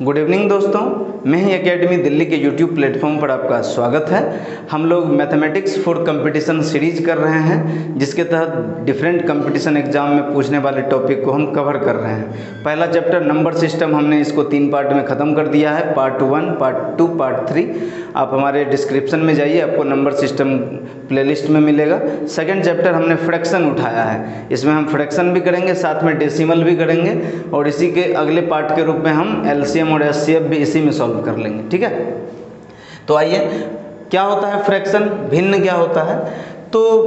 Good evening दोस्तों, मैं ही academy Delhi के यूट्यूब प्लेटफॉर्म पर आपका स्वागत है। हम लोग मैथमेटिक्स फॉर कंपटीशन सीरीज कर रहे हैं, जिसके तहत डिफरेंट कंपटीशन एग्जाम में पूछने वाले टॉपिक को हम कवर कर रहे हैं। पहला चैप्टर नंबर सिस्टम हमने इसको 3 पार्ट में ख़त्म कर दिया है, पार्ट 1, पार्ट 2, पार्ट 3। आप हमारे डिस्क्रिप्शन में जाइए, आपको नंबर सिस्टम प्लेलिस्ट में मिलेगा। सेकेंड चैप्टर हमने फ्रैक्शन उठाया है, इसमें हम फ्रैक्शन भी करेंगे, साथ में डेसिमल भी करेंगे, और इसी के अगले पार्ट के रूप में हम एलसीएम और एचसीएफ भी इसी में सॉल्व कर लेंगे। ठीक है, तो आइए, क्या होता है फ्रैक्शन, भिन्न क्या होता है। तो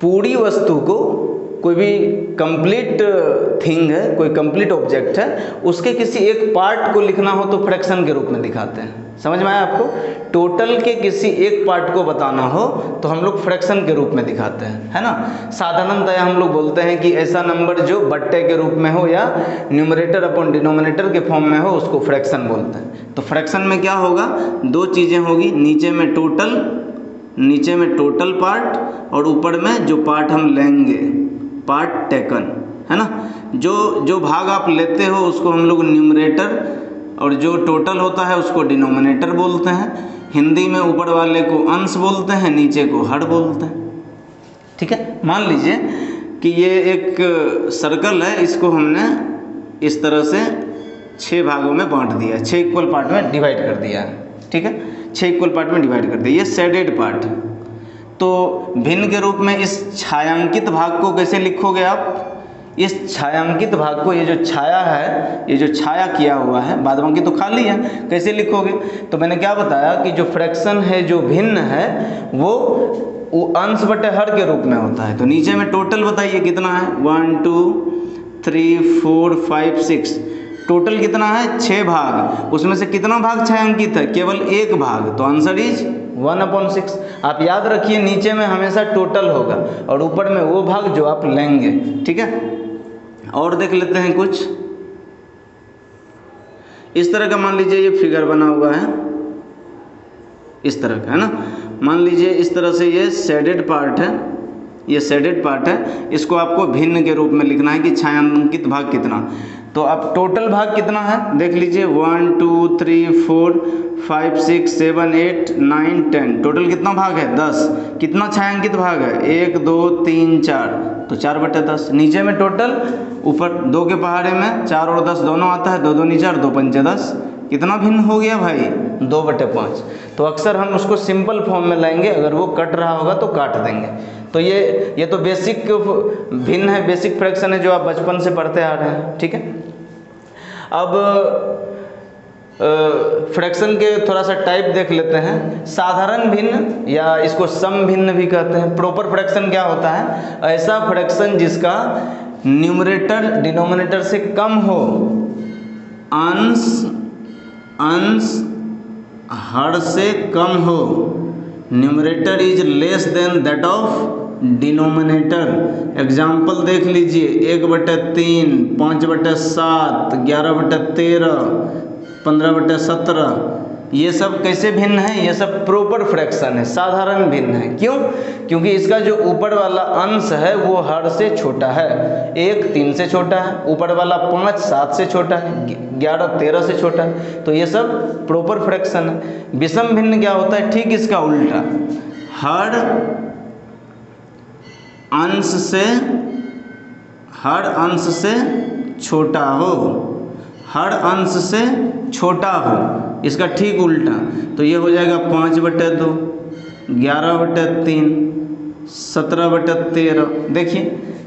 पूरी वस्तु को, कोई भी कंप्लीट थिंग है, कोई कंप्लीट ऑब्जेक्ट है, उसके किसी एक पार्ट को लिखना हो तो फ्रैक्शन के रूप में दिखाते हैं। समझ में आया आपको? टोटल के किसी एक पार्ट को बताना हो तो हम लोग फ्रैक्शन के रूप में दिखाते हैं, है ना। साधारणतया हम लोग बोलते हैं कि ऐसा नंबर जो बट्टे के रूप में हो या न्यूमरेटर अपॉन डिनोमिनेटर के फॉर्म में हो, उसको फ्रैक्शन बोलते हैं। तो फ्रैक्शन में क्या होगा, 2 चीज़ें होगी, नीचे में टोटल पार्ट और ऊपर में जो पार्ट हम लेंगे, पार्ट टेकन, है ना। जो भाग आप लेते हो उसको हम लोग न्यूमरेटर, और जो टोटल होता है उसको डिनोमिनेटर बोलते हैं। हिंदी में ऊपर वाले को अंश बोलते हैं, नीचे को हर बोलते हैं। ठीक है, मान लीजिए कि ये एक सर्कल है, इसको हमने इस तरह से 6 भागों में बांट दिया, 6 इक्वल पार्ट में डिवाइड कर दिया है। ठीक है, 6 इक्वल पार्ट में डिवाइड कर दिया, ये शेडेड पार्ट है। तो भिन्न के रूप में इस छायांकित भाग को कैसे लिखोगे आप? इस छायांकित भाग को, ये जो छाया है, ये जो छाया किया हुआ है, बाद बाकी तो खाली है, कैसे लिखोगे? तो मैंने क्या बताया कि जो फ्रैक्शन है, जो भिन्न है, वो अंश बटे हर के रूप में होता है। तो नीचे में टोटल बताइए कितना है, 1 2 3 4 5 6, टोटल कितना है? 6 भाग। उसमें से कितना भाग छायांकित है? केवल 1 भाग। तो आंसर इज 1/6। आप याद रखिए, नीचे में हमेशा टोटल होगा और ऊपर में वो भाग जो आप लेंगे। ठीक है, और देख लेते हैं कुछ इस तरह का। मान लीजिए ये फिगर बना हुआ है, इस तरह का, है ना। मान लीजिए इस तरह से ये शेडेड पार्ट है, ये शेडेड पार्ट है, इसको आपको भिन्न के रूप में लिखना है कि छायांकित भाग कितना। तो अब टोटल भाग कितना है देख लीजिए, 1 2 3 4 5 6 7 8 9 10, टोटल कितना भाग है? 10। कितना छायांकित भाग है? 1 2 3 4, तो 4/10। नीचे में टोटल, ऊपर 2 के पहाड़े में 4 और 10 दोनों आता है, 2 2 नी 4, 2 5 10। कितना भिन्न हो गया भाई? 2/5। तो अक्सर हम उसको सिंपल फॉर्म में लाएंगे, अगर वो कट रहा होगा तो काट देंगे। तो ये तो बेसिक भिन्न है, बेसिक फ्रैक्शन है, जो आप बचपन से पढ़ते आ रहे हैं। ठीक है, अब फ्रैक्शन के थोड़ा सा टाइप देख लेते हैं। साधारण भिन्न, या इसको सम भिन्न भी कहते हैं। प्रॉपर फ्रैक्शन क्या होता है? ऐसा फ्रैक्शन जिसका न्यूमरेटर डिनोमिनेटर से कम हो, अंश हर से कम हो। Numerator is less than that of denominator. Example देख लीजिए, 1/3, 5/7, 11/13, 15/17, ये सब कैसे भिन्न है? ये सब प्रॉपर फ्रैक्शन है, साधारण भिन्न है। क्यों? क्योंकि इसका जो ऊपर वाला अंश है वो हर से छोटा है। 1 3 से छोटा है, ऊपर वाला 5 7 से छोटा है, 11 13 से छोटा है। तो ये सब प्रॉपर फ्रैक्शन है। विषम भिन्न क्या होता है? ठीक इसका उल्टा, हर अंश से छोटा हो, हर अंश से छोटा हो, इसका ठीक उल्टा। तो ये हो जाएगा 5/2, 11/3, 17/13। देखिए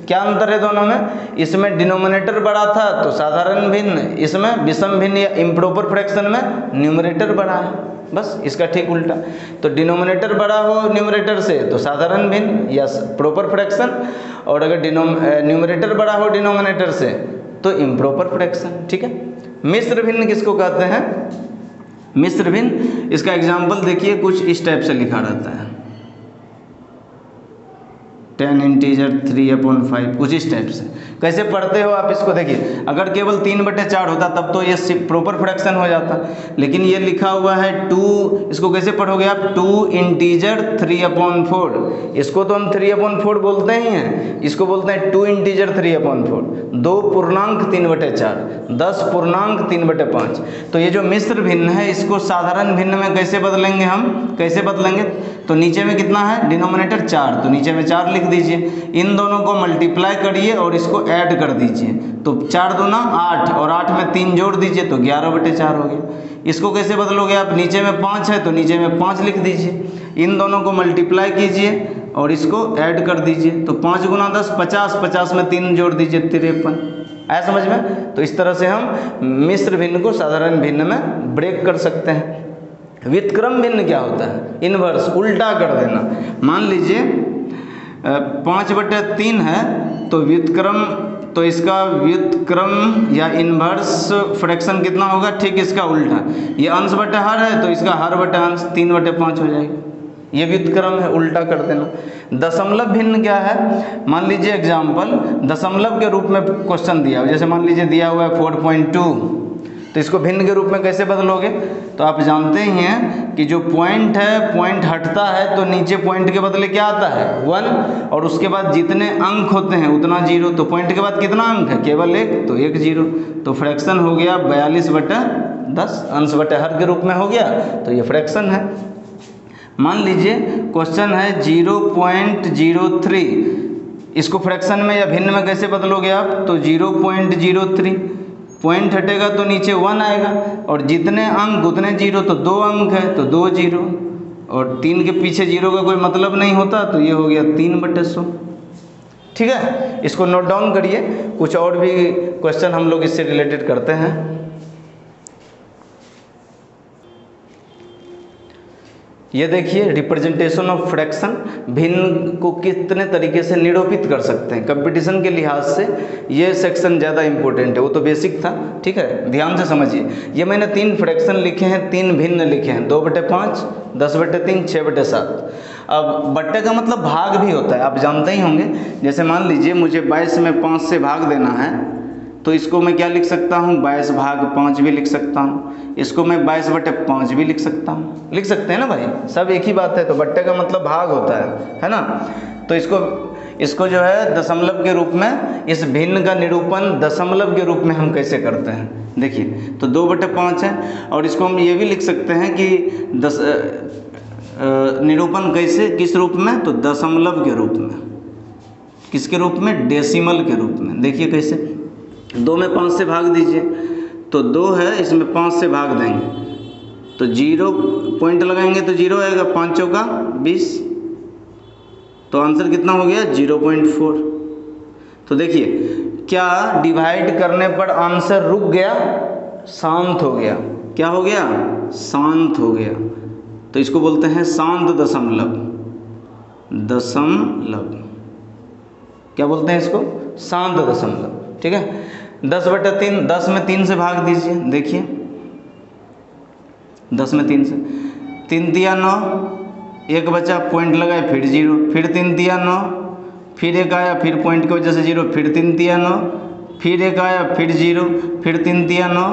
क्या अंतर है दोनों में? इसमें डिनोमिनेटर बड़ा था तो साधारण भिन्न, इसमें विषम भिन्न या इम्प्रॉपर फ्रैक्शन में न्यूमरेटर बड़ा है, बस इसका ठीक उल्टा। तो डिनोमिनेटर बड़ा हो न्यूमरेटर से तो साधारण भिन्न या प्रॉपर फ्रैक्शन, और अगर न्यूमरेटर बड़ा हो डिनोमिनेटर से तो इम्प्रॉपर फ्रैक्शन। ठीक है, मिश्र भिन्न किसको कहते हैं? मिश्र भिन्न, इसका एग्जाम्पल देखिए, कुछ इस टाइप से लिखा रहता है। 10 इंटीजर 3/5, कुछ इस टाइप से। कैसे पढ़ते हो आप इसको देखिए, अगर केवल 3/4 होता तब तो ये प्रॉपर फ्रैक्शन हो जाता, लेकिन ये लिखा हुआ है 2, इसको कैसे पढ़ोगे आप, 2 इंटीजर 3/4। इसको तो हम 3/4 बोलते ही हैं, इसको बोलते हैं 2 इंटीजर 3/4, 2 पूर्णांक 3/4, 10 पूर्णांक 3/5। तो ये जो मिश्र भिन्न है इसको साधारण भिन्न में कैसे बदलेंगे, हम कैसे बदलेंगे, तो नीचे में कितना है, डिनोमिनेटर 4, तो नीचे में 4 लिख दीजिए, इन दोनों को मल्टीप्लाई करिए और इसको ऐड कर दीजिए, तो 4 दूना 8 और 8 में 3 जोड़ दीजिए तो 11/4 हो गया। इसको कैसे बदलोगे आप, नीचे में 5 है तो नीचे में 5 लिख दीजिए, इन दोनों को मल्टीप्लाई कीजिए और इसको ऐड कर दीजिए, तो 5 गुना 10 50, 50 में 3 जोड़ दीजिए 53। आया समझ में। तो इस तरह से हम मिश्र भिन्न को साधारण भिन्न में ब्रेक कर सकते हैं। व्युत्क्रम भिन्न क्या होता है, इन्वर्स, उल्टा कर देना। मान लीजिए 5/3 है तो व्युत्क्रम, तो इसका व्युत्क्रम या इन्वर्स फ्रैक्शन कितना होगा, ठीक इसका उल्टा। ये अंश बटे हर है तो इसका हर बटे अंश 3/5 हो जाएगा, ये व्युत्क्रम है, उल्टा कर देना। दशमलव भिन्न क्या है, मान लीजिए एग्जाम्पल दशमलव के रूप में क्वेश्चन दिया हो, जैसे मान लीजिए दिया हुआ है 4.2, तो इसको भिन्न के रूप में कैसे बदलोगे, तो आप जानते ही हैं कि जो पॉइंट है, पॉइंट हटता है तो नीचे पॉइंट के बदले क्या आता है 1, और उसके बाद जितने अंक होते हैं उतना 0, तो पॉइंट के बाद कितना अंक है, केवल 1, तो 1 0, तो फ्रैक्शन हो गया 42/10, अंश बटे हर के रूप में हो गया, तो ये फ्रैक्शन है। मान लीजिए क्वेश्चन है 0.03, इसको फ्रैक्शन में या भिन्न में कैसे बदलोगे आप, तो 0.03, पॉइंट हटेगा तो नीचे 1 आएगा और जितने अंक उतने 0, तो 2 अंक है तो 2 0, और 3 के पीछे 0 का कोई मतलब नहीं होता, तो ये हो गया 3/100। ठीक है, इसको नोट डाउन करिए, कुछ और भी क्वेश्चन हम लोग इससे रिलेटेड करते हैं। ये देखिए रिप्रेजेंटेशन ऑफ फ्रैक्शन, भिन्न को कितने तरीके से निरूपित कर सकते हैं। कंपटीशन के लिहाज से ये सेक्शन ज़्यादा इंपॉर्टेंट है, वो तो बेसिक था, ठीक है, ध्यान से समझिए। ये मैंने 3 फ्रैक्शन लिखे हैं, 3 भिन्न लिखे हैं, 2/5, 10/3, 6/7। अब बट्टे का मतलब भाग भी होता है, आप जानते ही होंगे। जैसे मान लीजिए मुझे 22 में 5 से भाग देना है, तो इसको मैं क्या लिख सकता हूँ, 22/5 भी लिख सकता हूँ, इसको मैं 22/5 भी लिख सकता हूँ, लिख सकते हैं ना भाई, सब एक ही बात है। तो बट्टे का मतलब भाग होता है ना। तो इसको जो है दशमलव के रूप में, इस भिन्न का निरूपण दशमलव के रूप में हम कैसे करते हैं, देखिए। तो 2/5 है, और इसको हम ये भी लिख सकते हैं कि निरूपण कैसे, किस रूप में, तो दशमलव के रूप में। किसके रूप में, डेसिमल के रूप में। देखिए कैसे, 2 में 5 से भाग दीजिए, तो 2 है, इसमें 5 से भाग देंगे तो 0 पॉइंट लगाएंगे तो 0 आएगा, 5 चौका 20, तो आंसर कितना हो गया 0.4। तो देखिए क्या डिवाइड करने पर आंसर रुक गया, शांत हो गया। क्या हो गया, शांत हो गया। तो इसको बोलते हैं शांत दशमलव। दशमलव क्या बोलते हैं इसको, शांत दशमलव। ठीक है, 10/3, 10 में 3 से भाग दीजिए, देखिए 10 में 3 से, 3 तिया 9, 1 बचा, पॉइंट लगाए फिर 0, फिर 3 तिया 9, फिर 1 आया, फिर पॉइंट की वजह से 0, फिर 3 तिया 9, फिर 1 आया, फिर 0, फिर 3 तिया 9,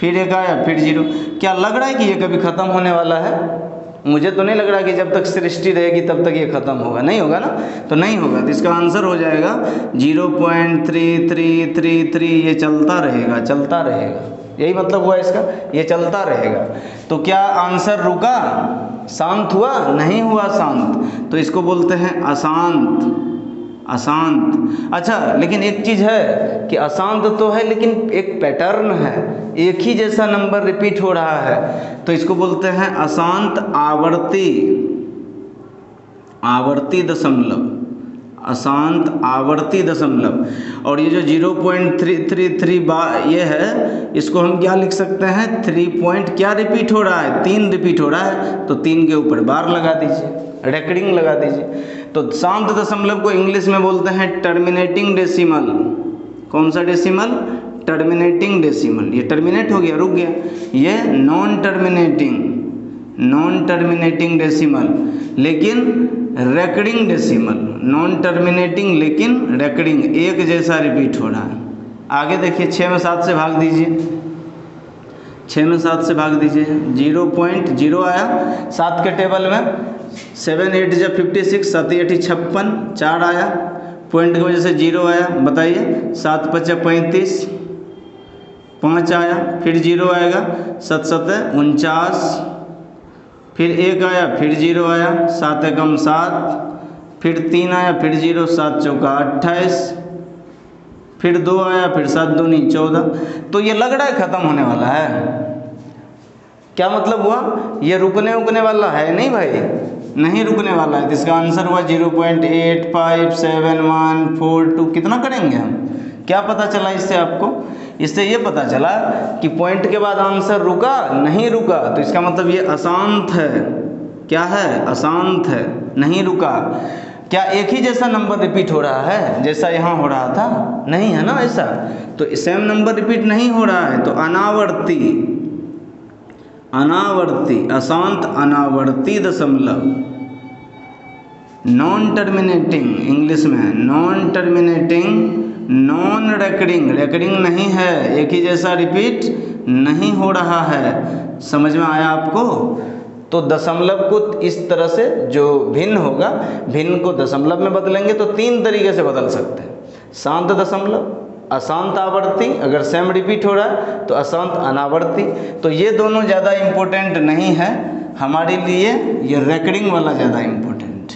फिर 1 आया, फिर 0। क्या लग रहा है कि ये कभी ख़त्म होने वाला है? मुझे तो नहीं लग रहा कि जब तक सृष्टि रहेगी तब तक ये ख़त्म होगा, नहीं होगा ना, तो नहीं होगा। तो इसका आंसर हो जाएगा 0.3333, ये चलता रहेगा, चलता रहेगा, यही मतलब हुआ इसका, ये चलता रहेगा। तो क्या आंसर रुका, शांत हुआ? नहीं हुआ शांत, तो इसको बोलते हैं अशांत। अशांत। अच्छा, लेकिन एक चीज़ है कि अशांत तो है लेकिन एक पैटर्न है, एक ही जैसा नंबर रिपीट हो रहा है, तो इसको बोलते हैं अशांत आवर्ती। आवर्ती दशमलव, अशांत आवर्ती दशमलव। और ये जो 0.333 ये है, इसको हम क्या लिख सकते हैं, 3 पॉइंट क्या रिपीट हो रहा है, 3 रिपीट हो रहा है, तो 3 के ऊपर बार लगा दीजिए, रेकरिंग लगा दीजिए। तो शांत दशमलव को इंग्लिश में बोलते हैं टर्मिनेटिंग डेसिमल। कौन सा डेसिमल? Terminating decimal. ये टर्मिनेट हो गया, रुक गया। ये नॉन टर्मिनेटिंग डेसिमल। लेकिन रेकरिंग डेसिमल, नॉन टर्मिनेटिंग लेकिन रेकरिंग, एक जैसा रिपीट हो रहा है। आगे देखिए 6 में 7 से भाग दीजिए, 6 में 7 से भाग दीजिए, 0.0 आया 7 के टेबल में, 7 8 जा 56, 7 8 56, 4 आया, पॉइंट की वजह से 0 आया। बताइए 7 5 35, 5 आया, फिर 0 आएगा, 7 7 49, फिर 1 आया, फिर 0 आया, 7 एकम 7, फिर 3 आया, फिर 0, 7 चौका 28, फिर 2 आया, फिर 7 दूनी 14। तो ये लग रहा है ख़त्म होने वाला है, क्या मतलब हुआ, ये रुकने वाला है नहीं भाई, नहीं रुकने वाला है। तो इसका आंसर हुआ 0.857142। कितना करेंगे हम, क्या पता चला इससे आपको, इससे ये पता चला कि पॉइंट के बाद आंसर रुका नहीं रुका, तो इसका मतलब ये अशांत है। क्या है, अशांत है, नहीं रुका। क्या एक ही जैसा नंबर रिपीट हो रहा है जैसा यहाँ हो रहा था, नहीं है ना ऐसा, तो सेम नंबर रिपीट नहीं हो रहा है। तो अनावर्ती, अनावर्ती, अशांत अनावर्ती दशमलव, नॉन टर्मिनेटिंग, इंग्लिश में non terminating, non recurring, recurring नहीं है, एक ही जैसा रिपीट नहीं हो रहा है। समझ में आया आपको। तो दशमलव को इस तरह से जो भिन्न होगा, भिन्न को दशमलव में बदलेंगे तो 3 तरीके से बदल सकते हैं, शांत दशमलव, अशांत आवर्ती, अगर सेम रिपीट हो रहा है तो अशांत अनावर्ती। तो ये दोनों ज़्यादा इम्पोर्टेंट नहीं है हमारे लिए, ये रेकरिंग वाला ज़्यादा इम्पोर्टेंट,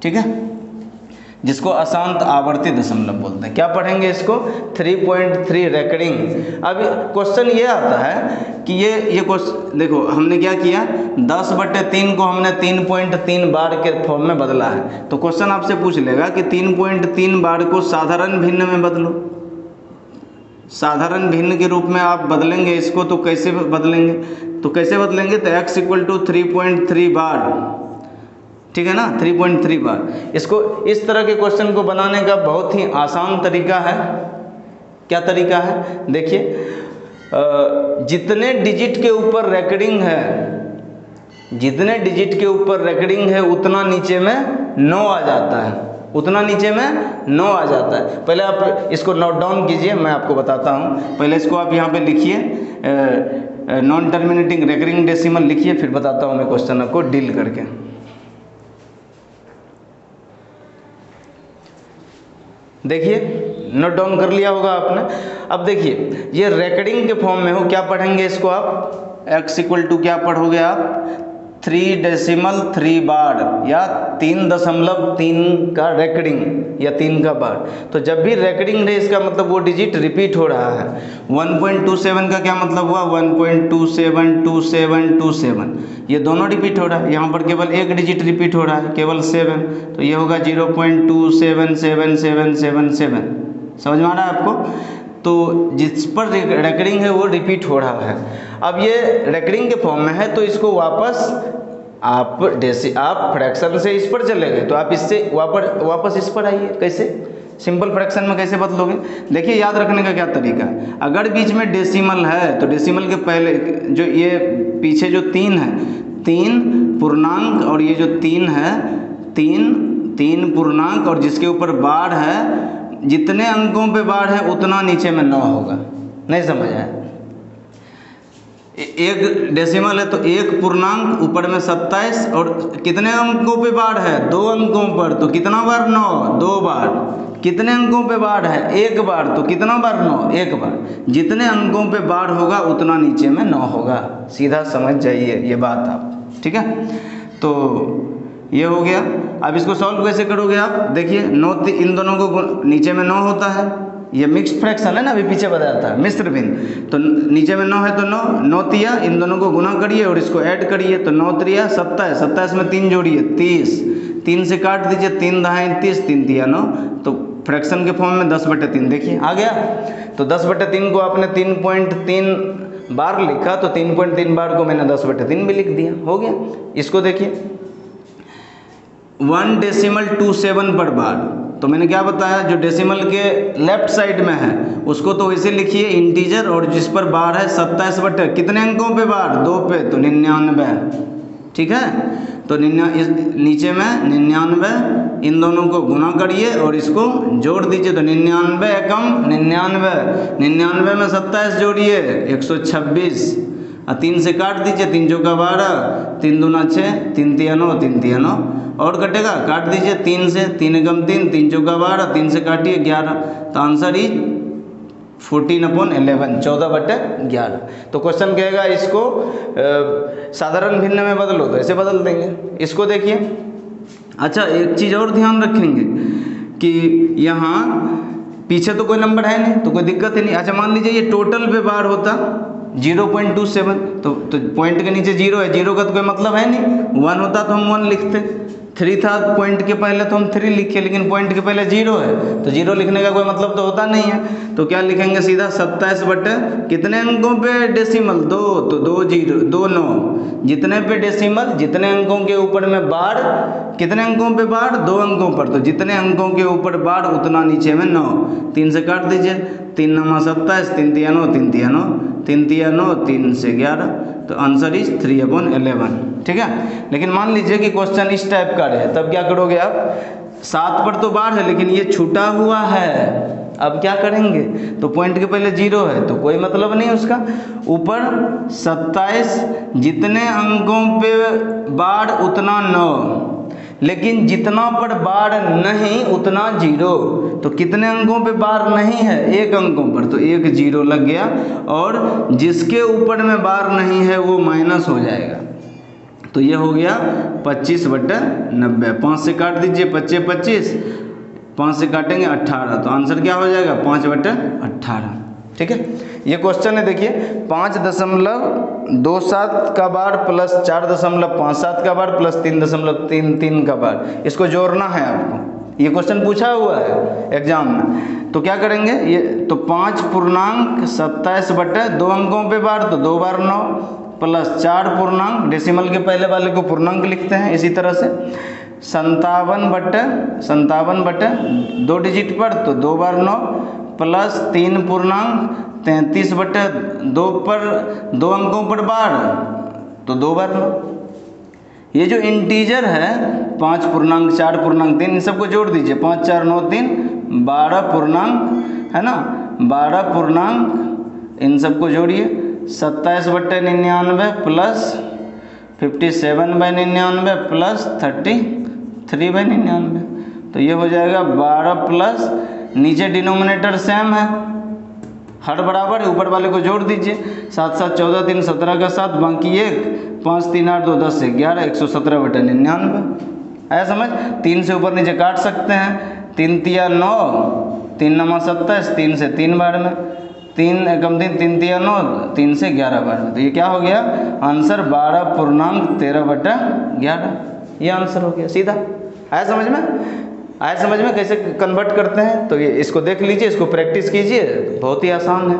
ठीक है, जिसको अशांत आवर्ती दशमलव बोलते हैं। क्या पढ़ेंगे इसको, 3.3 रेकरिंग। अब क्वेश्चन ये आता है कि ये क्वेश्चन देखो, हमने क्या किया, 10/3 को हमने 3.3 बार के फॉर्म में बदला है। तो क्वेश्चन आपसे पूछ लेगा कि 3.3 बार को साधारण भिन्न में बदलो, साधारण भिन्न के रूप में आप बदलेंगे इसको, तो कैसे बदलेंगे, तो कैसे बदलेंगे, तो x = 3.3 बार, ठीक है ना, 3.3 बार। इसको इस तरह के क्वेश्चन को बनाने का बहुत ही आसान तरीका है। क्या तरीका है, देखिए, जितने डिजिट के ऊपर रेकरिंग है, जितने डिजिट के ऊपर रेकरिंग है उतना नीचे में 9 आ जाता है, उतना नीचे में 9 आ जाता है। पहले आप इसको नोट डाउन कीजिए, मैं आपको बताता हूँ। पहले इसको आप यहाँ पे लिखिए, नॉन टर्मिनेटिंग रेकरिंग डेसिमल लिखिए, फिर बताता हूँ मैं क्वेश्चन आपको डील करके। देखिए नोट डाउन कर लिया होगा आपने। अब देखिए ये रेकरिंग के फॉर्म में हो, क्या पढ़ेंगे इसको आप, x = क्या पढ़ोगे आप, 3.3 बार या 3.3 का रेकरिंग या 3 का बार। तो जब भी रेकरिंग रहे इसका मतलब वो डिजिट रिपीट हो रहा है। 1.27 का क्या मतलब हुआ, 1.272727, ये दोनों रिपीट हो रहा है। यहाँ पर केवल एक डिजिट रिपीट हो रहा है, केवल 7, तो ये होगा 0.277777। समझ में आ रहा है आपको। तो जिस पर रेकरिंग है वो रिपीट हो रहा है। अब ये रेकरिंग के फॉर्म में है, तो इसको वापस आप फ्रैक्शन से इस पर चले गए, तो आप इससे वापस इस पर आइए। कैसे, सिंपल फ्रैक्शन में कैसे बदलोगे, देखिए याद रखने का क्या तरीका है। अगर बीच में डेसिमल है तो डेसिमल के पहले जो ये पीछे जो 3 है, 3 पूर्णांक, और ये जो 3 है, 3 पूर्णांक, और जिसके ऊपर बार है, जितने अंकों पे बार है उतना नीचे में 9 होगा। नहीं समझ आया, एक डेसिमल है तो 1 पूर्णांक, ऊपर में 27, और कितने अंकों पे बार है, 2 अंकों पर, तो कितना बार 9, 2 बार। कितने अंकों पे बार है, 1 बार, तो कितना बार 9, 1 बार। जितने अंकों पे बार होगा उतना नीचे में 9 होगा। सीधा समझ जाइए ये बात आप, ठीक है। तो ये हो गया। अब इसको सॉल्व कैसे करोगे आप, देखिए 9, इन दोनों को नीचे में 9 होता है, ये मिक्स्ड फ्रैक्शन है ना, अभी पीछे बताया था मिश्र भिन्न। तो नीचे में 9 है तो 9 तिया, इन दोनों को गुना करिए और इसको ऐड करिए, तो 9 3 27, 27 में 3 जोड़िए 30, 3 से काट दीजिए, 3 दाएँ 30, 3 तिया 9, तो फ्रैक्शन के फॉर्म में 10/3 देखिए आ गया। तो 10/3 को आपने 3.3 बार लिखा, तो 3.3 बार को मैंने 10/3 भी लिख दिया, हो गया। इसको देखिए 1.27 पर बार, तो मैंने क्या बताया, जो डेसिमल के लेफ्ट साइड में है उसको तो वैसे लिखिए इंटीजर, और जिस पर बार है 27 कितने अंकों पे बार, 2 पे, तो 99, ठीक है। तो नीचे में 99, इन दोनों को गुना करिए और इसको जोड़ दीजिए। तो 99 एकम 99, 99 में 27 जोड़िए 126 और 3 से काट दीजिए। 3 चौका 12, 3 दूना 6, 3 तिया 9, 3 तिया 9 और कटेगा, काट दीजिए 3 से। 3 एकम 3, 3 चौका 12, 3 से काटिए 11। तो आंसर इज 14/11, 14/11। तो क्वेश्चन कहेगा इसको साधारण भिन्न में बदलो, तो ऐसे बदल देंगे। इसको देखिए। अच्छा, एक चीज़ और ध्यान रखेंगे कि यहाँ पीछे तो कोई नंबर है नहीं, तो कोई दिक्कत ही नहीं। अच्छा, मान लीजिए ये टोटल पे बार होता 0.27, तो पॉइंट के नीचे 0 है, 0 का तो कोई मतलब है नहीं। 1 होता तो हम 1 लिखते, 3 था पॉइंट के पहले तो हम 3 लिखे, लेकिन पॉइंट के पहले 0 है तो 0 लिखने का कोई मतलब तो होता नहीं है। तो क्या लिखेंगे सीधा 27 बटे कितने अंकों पे डेसिमल 2, तो 2 0 2 9, जितने पे डेसिमल, जितने अंकों के ऊपर में बार, कितने अंकों पे बार 2 अंकों पर, तो जितने अंकों के ऊपर बार उतना नीचे में 9। 3 से काट दीजिए, 3 9 27, 3 तिया 9, 3 तिया 9, 3 तिया 9, 3 से 11। तो आंसर इज 3/11, ठीक है। लेकिन मान लीजिए कि क्वेश्चन इस टाइप का रहे, तब क्या करोगे आप? 7 पर तो बार है लेकिन ये छूटा हुआ है, अब क्या करेंगे? तो पॉइंट के पहले 0 है तो कोई मतलब नहीं उसका। ऊपर 27, जितने अंकों पे बार उतना 9, लेकिन जितना पर बार नहीं उतना 0। तो कितने अंकों पे बार नहीं है? 1 अंकों पर, तो 1 0 लग गया। और जिसके ऊपर में बार नहीं है वो माइनस हो जाएगा, तो ये हो गया 25/90। 5 से काट दीजिए, 25 25, 5 से काटेंगे 18, तो आंसर क्या हो जाएगा? 5/18, ठीक है। ये क्वेश्चन है, देखिए 5.27 का बार प्लस 4.57 का बार प्लस 3.33 का बार, इसको जोड़ना है आपको। ये क्वेश्चन पूछा हुआ है एग्जाम में। तो क्या करेंगे? ये तो 5.27 बटे 2 अंकों पे बार, तो 2 बार 9 प्लस 4 पूर्णांक, डेसिमल के पहले वाले को पूर्णांक लिखते हैं इसी तरह से। 57 बटे 2 डिजिट पर, तो 2 बार 9 प्लस 3 पूर्णांक 33 बटे 2 पर 2 अंकों पर बार, तो 2 बार 9। ये जो इंटीजर है 5 पूर्णांक 4 पूर्णांक 3, इन सबको जोड़ दीजिए। 5 4 9 3, 12 पूर्णांक है ना, 12 पूर्णांक, इन सबको जोड़िए। 27/99 प्लस 57/99 प्लस 33/99, तो ये हो जाएगा 12 प्लस, नीचे डिनोमिनेटर सेम है, हर बराबर है, ऊपर वाले को जोड़ दीजिए। 7 7 14 3 17 का 7, बाकी 1, 5 3 8 2 10 से 11, 117/99। आया समझ? 3 से ऊपर नीचे काट सकते हैं। 3 तिया 9, 3 9 27, 3 से 3 बार में, 3 एकम 3, 3 तिया 9, 3 से 11 बार में। तो ये क्या हो गया? आंसर 12.13/11, ये आंसर हो गया सीधा। आया समझ में? आया समझ में कैसे कन्वर्ट करते हैं? तो ये इसको देख लीजिए, इसको प्रैक्टिस कीजिए, बहुत ही आसान है।